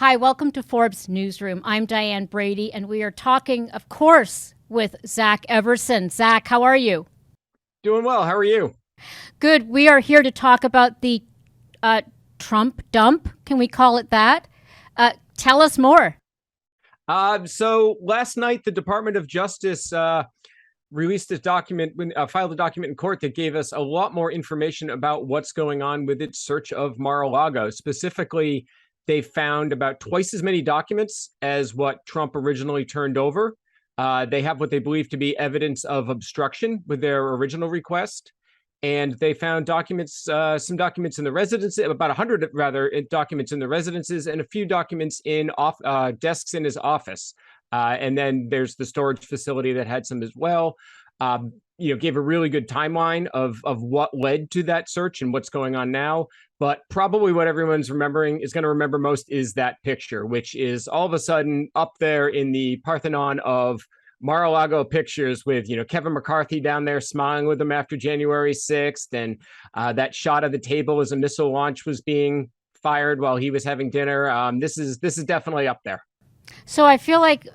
Hi, welcome to Forbes Newsroom. I'm Diane Brady, and we are talking, of course, with Zach Everson. Zach, how are you? Doing well. How are you? Good. We are here to talk about the Trump dump. Can we call it that? Tell us more. So last night, the Department of Justice released a document, filed a document in court that gave us a lot more information about what's going on with its search of Mar-a-Lago. Specifically, they found about twice as many documents as what Trump originally turned over. They have what they believe to be evidence of obstruction with their original request. And they found documents, some documents in the residence, about 100 rather, documents in the residences, and a few documents in desks in his office. And then there's the storage facility that had some as well. Gave a really good timeline of what led to that search and what's going on now. But probably what everyone's remembering is going to remember most is that picture, which is all of a sudden up there in the Parthenon of Mar-a-Lago pictures with, Kevin McCarthy down there smiling with them after January 6th. And that shot of the table as a missile launch was being fired while he was having dinner. This is definitely up there. So I feel like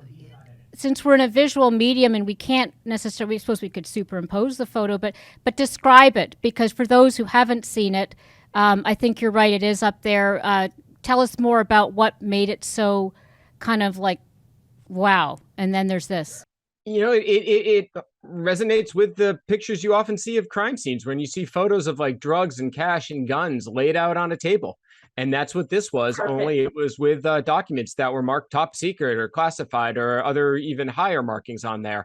since we're in a visual medium and we can't necessarily, I suppose we could superimpose the photo, but describe it, because for those who haven't seen it, I think you're right, it is up there. Tell us more about what made it so kind of like, wow. And then there's this. It resonates with the pictures you often see of crime scenes when you see photos of like drugs and cash and guns laid out on a table. And that's what this was. Perfect. Only it was with documents that were marked top secret or classified or other even higher markings on there.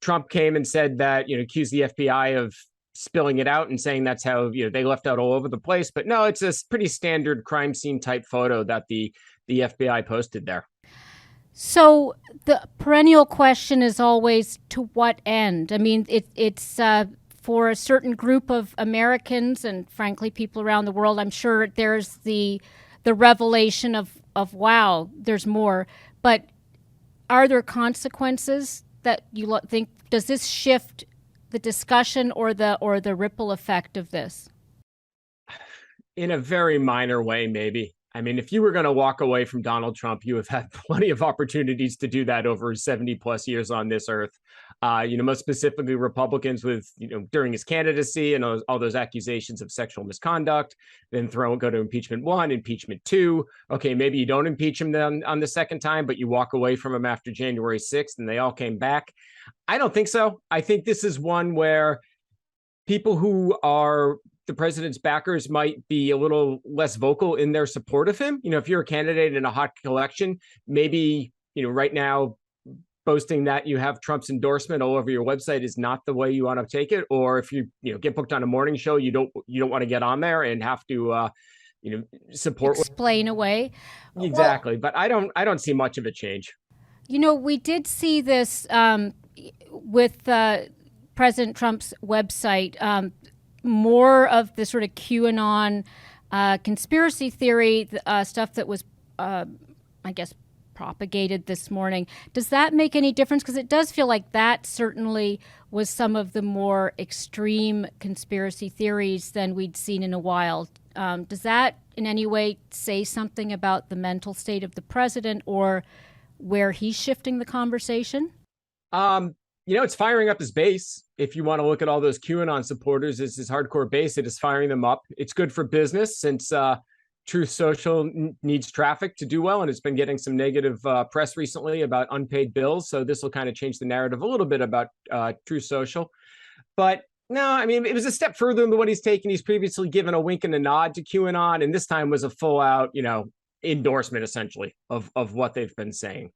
Trump came and said that, accused the FBI of spilling it out and saying that's how, they left out all over the place. But no, it's a pretty standard crime scene type photo that the FBI posted there. So the perennial question is always, to what end? I mean, it's for a certain group of Americans and frankly people around the world. I'm sure there's the revelation of wow, there's more. But are there consequences that you think? Does this shift the discussion or the ripple effect of this? In a very minor way, maybe. I mean, if you were going to walk away from Donald Trump, you have had plenty of opportunities to do that over 70 plus years on this earth. Most specifically Republicans with, during his candidacy and all those accusations of sexual misconduct, then go to impeachment 1, impeachment 2. Okay, maybe you don't impeach him then on the second time, but you walk away from him after January 6th and they all came back. I don't think so. I think this is one where people who are the president's backers might be a little less vocal in their support of him. If you're a candidate in a hot election, maybe, right now boasting that you have Trump's endorsement all over your website is not the way you want to take it. Or if you, get booked on a morning show, you don't want to get on there and have to, support. Explain away. Exactly. Well, but I don't see much of a change. We did see this with President Trump's website, more of the sort of QAnon conspiracy theory stuff that was, I guess, propagated this morning. Does that make any difference? Because it does feel like that certainly was some of the more extreme conspiracy theories than we'd seen in a while. Does that in any way say something about the mental state of the president or where he's shifting the conversation? It's firing up his base. If you want to look at all those QAnon supporters, it's his hardcore base. It is firing them up. It's good for business since Truth Social needs traffic to do well, and it's been getting some negative press recently about unpaid bills. So this will kind of change the narrative a little bit about Truth Social. But no, I mean, it was a step further than what he's taken. He's previously given a wink and a nod to QAnon, and this time was a full out, endorsement essentially of what they've been saying.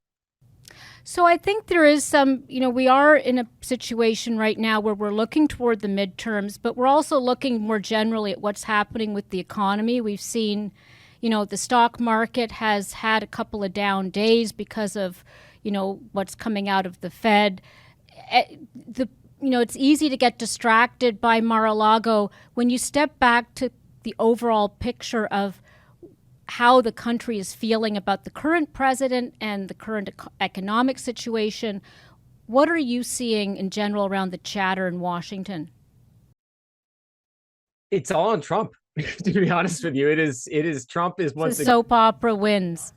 So I think there is some, we are in a situation right now where we're looking toward the midterms, but we're also looking more generally at what's happening with the economy. We've seen, the stock market has had a couple of down days because of, what's coming out of the Fed. It's easy to get distracted by Mar-a-Lago. When you step back to the overall picture of how the country is feeling about the current president and the current economic situation, what are you seeing in general around the chatter in Washington? It's all on Trump. To be honest with you, it is Trump is once the soap opera wins.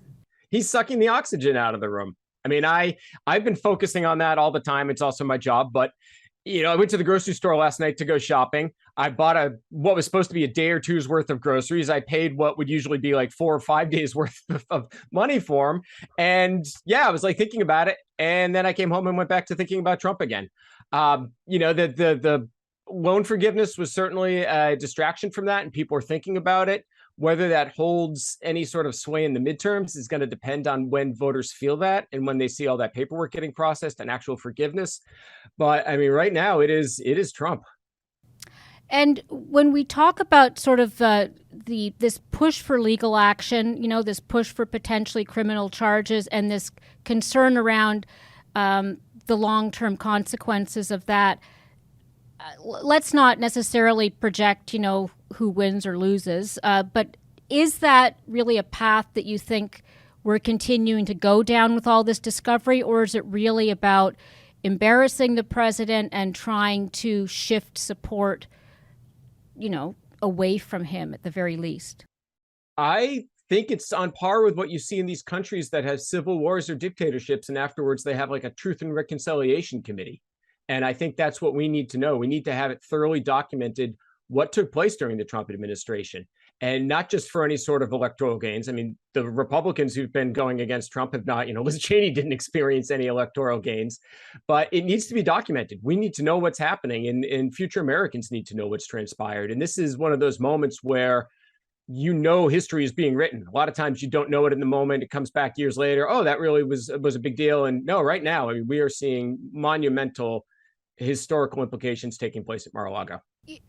He's sucking the oxygen out of the room. I mean, I've been focusing on that all the time. It's also my job, but I went to the grocery store last night to go shopping. I bought what was supposed to be a day or two's worth of groceries. I paid what would usually be like 4 or 5 days worth of money for them. And yeah, I was like thinking about it. And then I came home and went back to thinking about Trump again. The loan forgiveness was certainly a distraction from that, and people are thinking about it. Whether that holds any sort of sway in the midterms is going to depend on when voters feel that and when they see all that paperwork getting processed and actual forgiveness. But I mean, right now it is Trump. And when we talk about sort of this push for legal action, this push for potentially criminal charges, and this concern around the long-term consequences of that, let's not necessarily project, who wins or loses. But is that really a path that you think we're continuing to go down with all this discovery, or is it really about embarrassing the president and trying to shift support, away from him at the very least? I think it's on par with what you see in these countries that have civil wars or dictatorships, and afterwards they have like a truth and reconciliation committee. And I think that's what we need to know. We need to have it thoroughly documented what took place during the Trump administration, and not just for any sort of electoral gains. I mean, the Republicans who've been going against Trump have not, Liz Cheney didn't experience any electoral gains, but it needs to be documented. We need to know what's happening, and future Americans need to know what's transpired. And this is one of those moments where history is being written. A lot of times you don't know it in the moment. It comes back years later. Oh, that really was a big deal. And no, right now, I mean, we are seeing monumental historical implications taking place at Mar-a-Lago.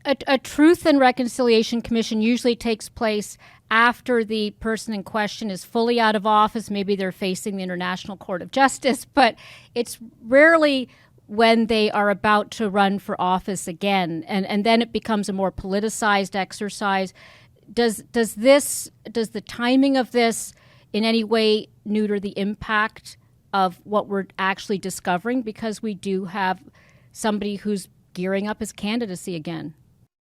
A Truth and Reconciliation Commission usually takes place after the person in question is fully out of office. Maybe they're facing the International Court of Justice, but it's rarely when they are about to run for office again. And then it becomes a more politicized exercise. Does the timing of this in any way neuter the impact of what we're actually discovering? Because we do have somebody who's gearing up his candidacy again.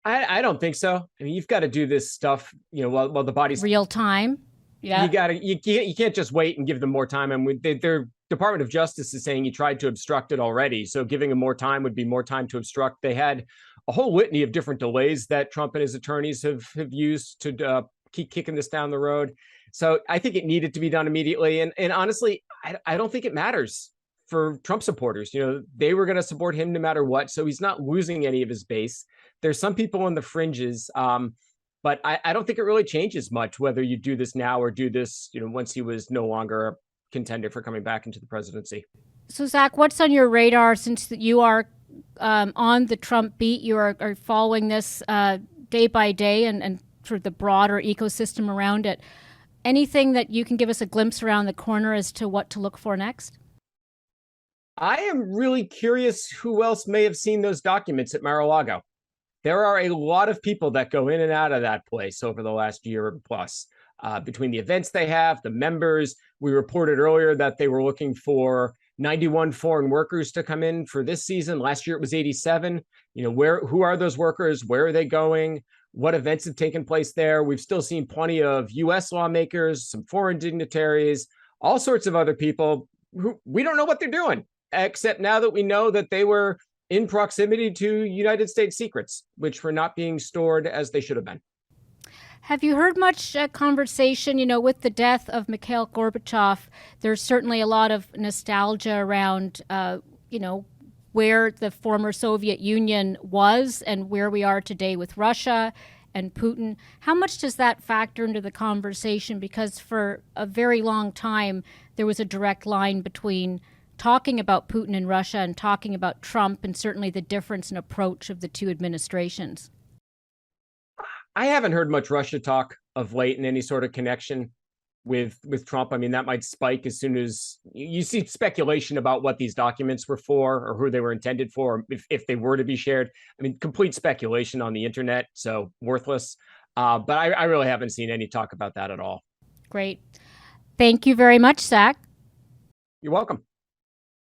I don't think so. I mean, you've got to do this stuff, while the body's real time. Yeah, you can't just wait and give them more time. And their Department of Justice is saying you tried to obstruct it already, so giving them more time would be more time to obstruct. They had a whole litany of different delays that Trump and his attorneys have used to keep kicking this down the road. So I think it needed to be done immediately. And honestly, I don't think it matters for Trump supporters. They were going to support him no matter what, so he's not losing any of his base. There's some people on the fringes, but I don't think it really changes much whether you do this now or do this, once he was no longer a contender for coming back into the presidency. So, Zach, what's on your radar since you are on the Trump beat? You are following this day by day and sort of the broader ecosystem around it. Anything that you can give us a glimpse around the corner as to what to look for next? I am really curious who else may have seen those documents at Mar-a-Lago. There are a lot of people that go in and out of that place over the last year plus, between the events they have, the members. We reported earlier that they were looking for 91 foreign workers to come in for this season. Last year it was 87. Who are those workers? Where are they going? What events have taken place there? We've still seen plenty of U.S. lawmakers, some foreign dignitaries, all sorts of other people who we don't know what they're doing, except now that we know that they were in proximity to United States secrets, which were not being stored as they should have been. Have you heard much conversation, with the death of Mikhail Gorbachev? There's certainly a lot of nostalgia around, where the former Soviet Union was and where we are today with Russia and Putin. How much does that factor into the conversation? Because for a very long time, there was a direct line between talking about Putin and Russia and talking about Trump, and certainly the difference in approach of the two administrations. I haven't heard much Russia talk of late in any sort of connection with Trump. I mean, that might spike as soon as you see speculation about what these documents were for or who they were intended for, if they were to be shared. I mean, complete speculation on the internet, so worthless. But I really haven't seen any talk about that at all. Great. Thank you very much, Zach. You're welcome.